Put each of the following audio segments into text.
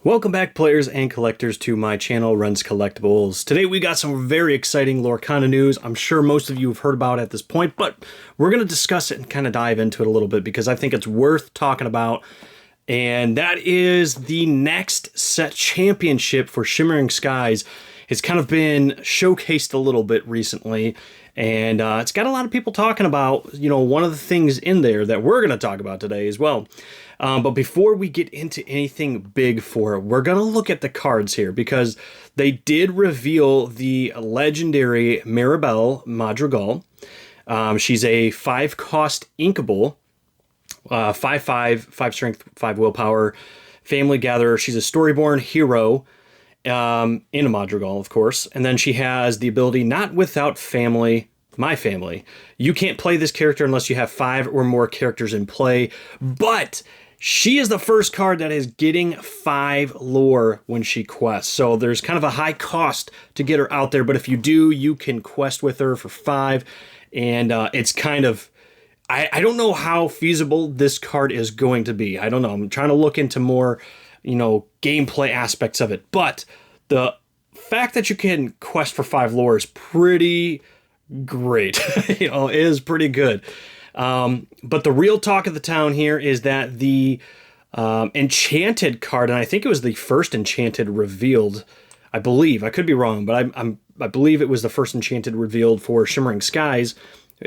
Welcome back, players and collectors, to my channel, Runs Collectibles. Today we got some very exciting Lorcana news. I'm sure most of you have heard about it at this point, but we're going to discuss it and kind of dive into it a little bit because I think it's worth talking about. And that is the next set championship for Shimmering Skies. It's kind of been showcased a little bit recently, and it's got a lot of people talking about, one of the things in there that we're going to talk about today as well. But before we get into anything big for it, we're going to look at the cards here because they did reveal the legendary Maribel Madrigal. She's a 5-cost inkable, 5/5, 5 strength, 5 willpower, family gatherer. She's a storyborn hero in a Madrigal, of course. And then she has the ability not without family. My family. You can't play this character unless you have 5 or more characters in play, but she is the first card that is getting 5 lore when she quests. So there's kind of a high cost to get her out there, but if you do, you can quest with her for 5. And it's kind of, I don't know how feasible this card is going to be. I don't know. I'm trying to look into more, gameplay aspects of it. But the fact that you can quest for 5 lore is pretty great. Is pretty good. But the real talk of the town here is that the enchanted card, and I think it was the first enchanted revealed, I believe, I could be wrong, but I believe it was the first enchanted revealed for Shimmering Skies,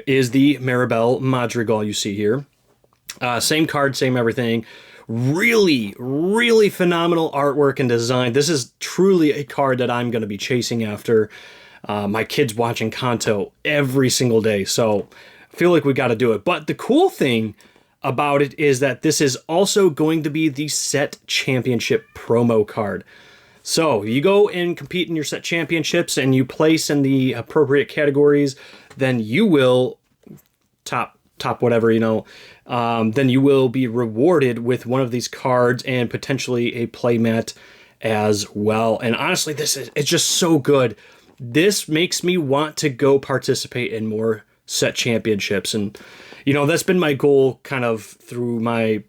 is the Maribel Madrigal you see here. Same card, same everything. Really, really phenomenal artwork and design. This is truly a card that I'm going to be chasing after. My kids watching Kanto every single day, so I feel like we got to do it. But the cool thing about it is that this is also going to be the set championship promo card. So you go and compete in your set championships and you place in the appropriate categories, then you will top whatever, then you will be rewarded with one of these cards and potentially a playmat as well. And honestly, it's just so good. This makes me want to go participate in more set championships. And, that's been my goal kind of through my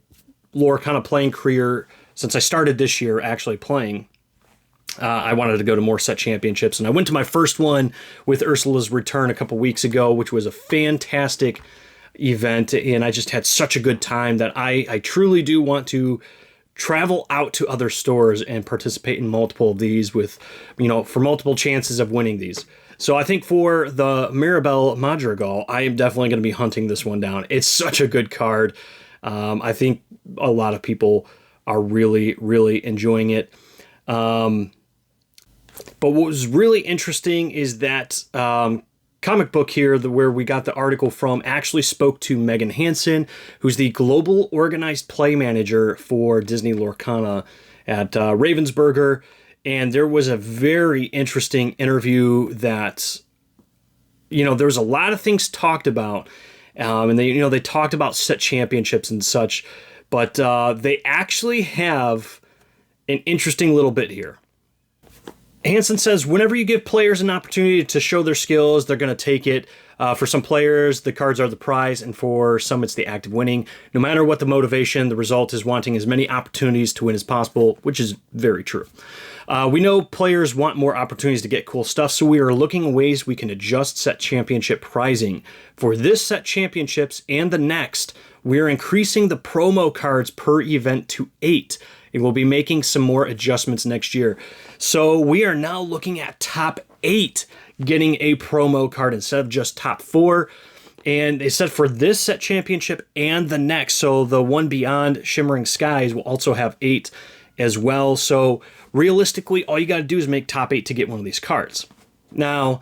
Lorcana playing career since I started this year actually playing. I wanted to go to more set championships, and I went to my first one with Ursula's Return a couple weeks ago, which was a fantastic event, and I just had such a good time that I truly do want to travel out to other stores and participate in multiple of these with, for multiple chances of winning these. So I think for the Maribel Madrigal, I am definitely going to be hunting this one down. It's such a good card. I think a lot of people are really, really enjoying it. But what was really interesting is that comic book here, where we got the article from, actually spoke to Megan Hansen, who's the global organized play manager for Disney Lorcana at Ravensburger. And there was a very interesting interview that, there was a lot of things talked about. And they talked about set championships and such, but they actually have an interesting little bit here. Hansen says, whenever you give players an opportunity to show their skills, they're going to take it. For some players, the cards are the prize, and for some, it's the act of winning. No matter what the motivation, the result is wanting as many opportunities to win as possible, which is very true. We know players want more opportunities to get cool stuff, so we are looking at ways we can adjust set championship pricing. For this set championships and the next, we are increasing the promo cards per event to 8. And we'll be making some more adjustments next year. So we are now looking at top 8 getting a promo card instead of just top 4. And they said for this set championship and the next, so the one beyond Shimmering Skies will also have 8 as well. So realistically, all you got to do is make top 8 to get one of these cards. Now,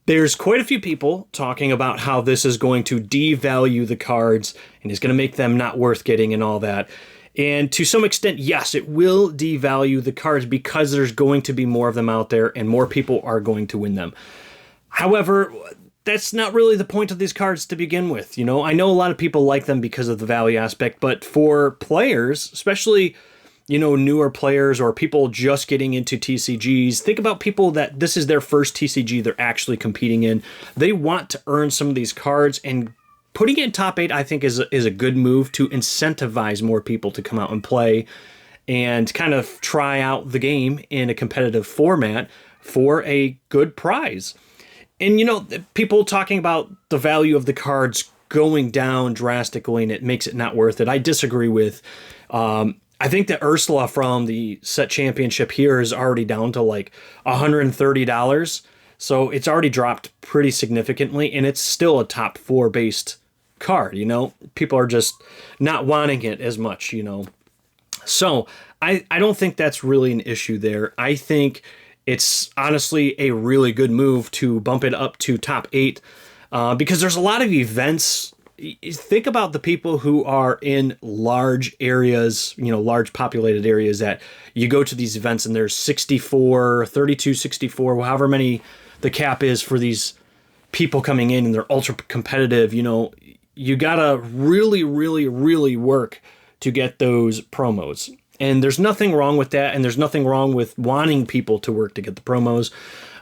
there's quite a few people talking about how this is going to devalue the cards and is going to make them not worth getting and all that. And to some extent, yes, it will devalue the cards because there's going to be more of them out there and more people are going to win them. However, that's not really the point of these cards to begin with. I know a lot of people like them because of the value aspect, but for players, especially, newer players or people just getting into TCGs, think about people that this is their first TCG they're actually competing in. They want to earn some of these cards, and putting it in top 8, I think, is a good move to incentivize more people to come out and play and kind of try out the game in a competitive format for a good prize. And, you know, people talking about the value of the cards going down drastically and it makes it not worth it. I disagree with. I think that Ursula from the set championship here is already down to like $130. So it's already dropped pretty significantly, and it's still a top 4 based card, you know? People are just not wanting it as much, you know? So I don't think that's really an issue there. I think it's honestly a really good move to bump it up to top 8 because there's a lot of events. Think about the people who are in large areas, you know, large populated areas that you go to these events and there's 64, 32, 64, however many the cap is for these people coming in and they're ultra competitive. You know, you gotta really, really, really work to get those promos. And there's nothing wrong with that. And there's nothing wrong with wanting people to work to get the promos.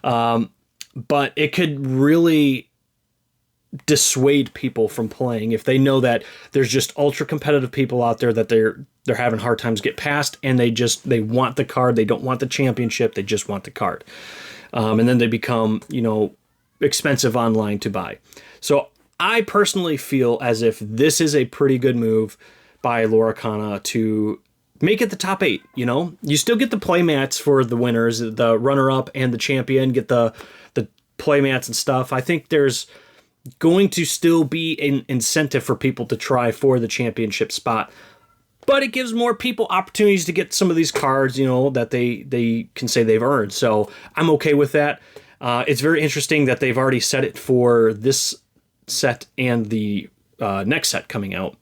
But it could really dissuade people from playing if they know that there's just ultra competitive people out there that they're having hard times get past, and they want the card. They don't want the championship. They just want the card. And then they become, you know, expensive online to buy. So I personally feel as if this is a pretty good move by Lorcana to make it the top 8. You know, you still get the playmats for the winners, the runner-up and the champion get the playmats and stuff. I think there's going to still be an incentive for people to try for the championship spot, but it gives more people opportunities to get some of these cards, you know, that they can say they've earned. So I'm okay with that. It's very interesting that they've already set it for this set and the next set coming out.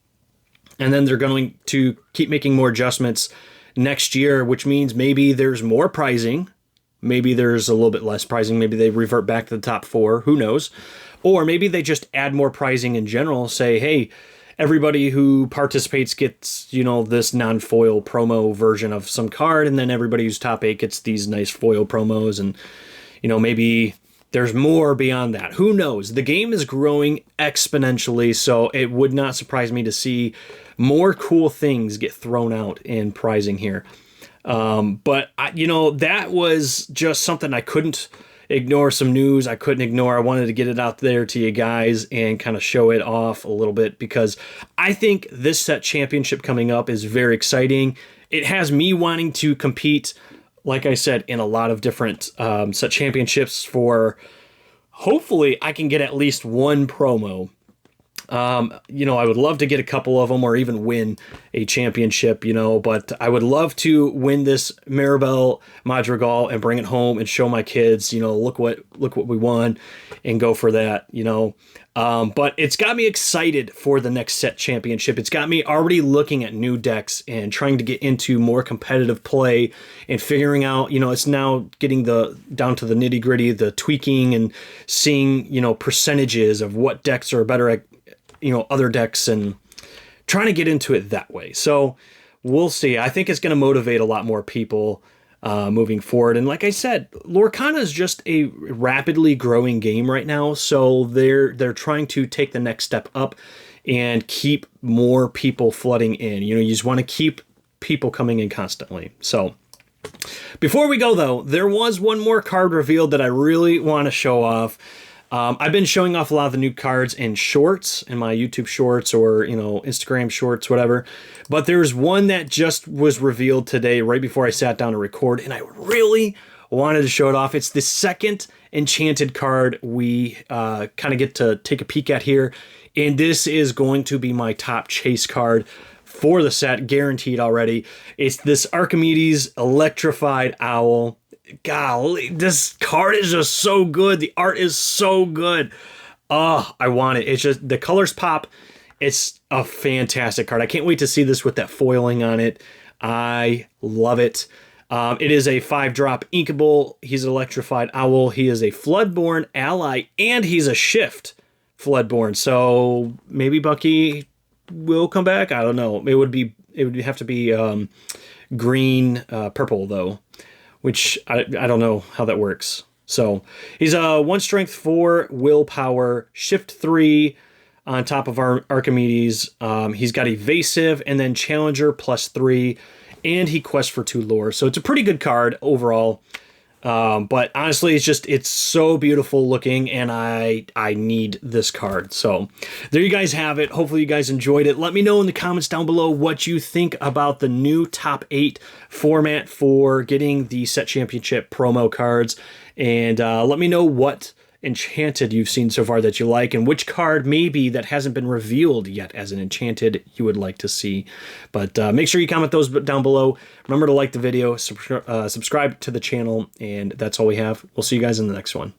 And then they're going to keep making more adjustments next year, which means maybe there's more pricing. Maybe there's a little bit less pricing. Maybe they revert back to the top 4. Who knows? Or maybe they just add more pricing in general, say, hey, everybody who participates gets, you know, this non-foil promo version of some card, and then everybody who's top 8 gets these nice foil promos, and, you know, maybe there's more beyond that. Who knows? The game is growing exponentially, so it would not surprise me to see more cool things get thrown out in pricing here. But, you know, that was just something I couldn't ignore, some news I couldn't ignore. I wanted to get it out there to you guys and kind of show it off a little bit because I think this set championship coming up is very exciting. It has me wanting to compete, like I said, in a lot of different set championships for hopefully I can get at least one promo. You know, I would love to get a couple of them or even win a championship, you know, but I would love to win this Maribel Madrigal and bring it home and show my kids, you know, look what we won and go for that, you know. But it's got me excited for the next set championship. It's got me already looking at new decks and trying to get into more competitive play and figuring out, you know, it's now getting down to the nitty gritty, the tweaking and seeing, you know, percentages of what decks are better at, you know, other decks and trying to get into it that way. So we'll see. I think it's going to motivate a lot more people moving forward. And like I said, Lorcana is just a rapidly growing game right now. So they're trying to take the next step up and keep more people flooding in. You know, you just want to keep people coming in constantly. So before we go though, there was one more card revealed that I really want to show off. I've been showing off a lot of the new cards in shorts, in my YouTube shorts or, you know, Instagram shorts, whatever. But there's one that just was revealed today right before I sat down to record, and I really wanted to show it off. It's the second enchanted card we kind of get to take a peek at here. And this is going to be my top chase card for the set, guaranteed already. It's this Archimedes Electrified Owl. Golly, this card is just so good. The art is so good. Oh, I want it. It's just, the colors pop. It's a fantastic card. I can't wait to see this with that foiling on it. I love it. It is a 5-drop inkable. He's an Electrified Owl. He is a Floodborn ally, and he's a shift Floodborn. So maybe Bucky will come back. I don't know. It would have to be green, purple though, which I don't know how that works. So he's a 1 strength 4 willpower, shift 3 on top of our Archimedes. He's got evasive and then challenger +3. and he quests for 2 lore. So it's a pretty good card overall. But honestly, it's so beautiful looking, and I need this card. So there you guys have it. Hopefully you guys enjoyed it. Let me know in the comments down below what you think about the new top 8 format for getting the Set Championship promo cards. And let me know what enchanted you've seen so far that you like, and which card maybe that hasn't been revealed yet as an enchanted you would like to see. But make sure you comment those down below. Remember to like the video, subscribe to the channel, and that's all we have. We'll see you guys in the next one.